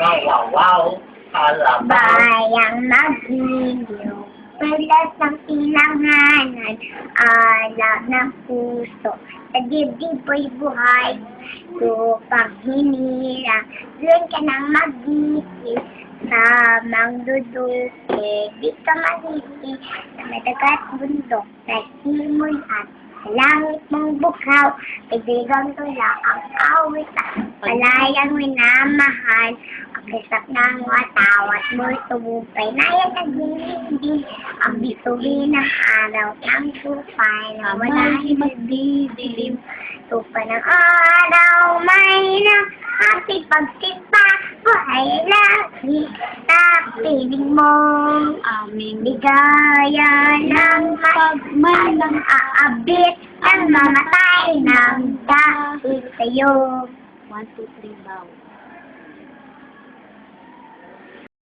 Mawawaw, kalabaw. Bayang maghiliw, pelas ng ilanganan, alab ng puso, sa dibdib ay buhay, lupang hinirang, doon ka nang mag-isip, sa magduduki, di ka mag-isip, sa madagat bundok, sa simoy at sa langit mong bukaw, pagdigang tula ang awit at palayang minamahal, ang kisap ng watawat mo'y tumupay na yan nagdilindi, ang bituin ng araw ng tupay na wala'y magdidilim, tupa ng araw may na ating pagsimpa, buhay lagi sa piling mong Aming ligaya ng pagmalang aabit ang mamatay ng dahil sa'yo. 1, 2, 3, bow.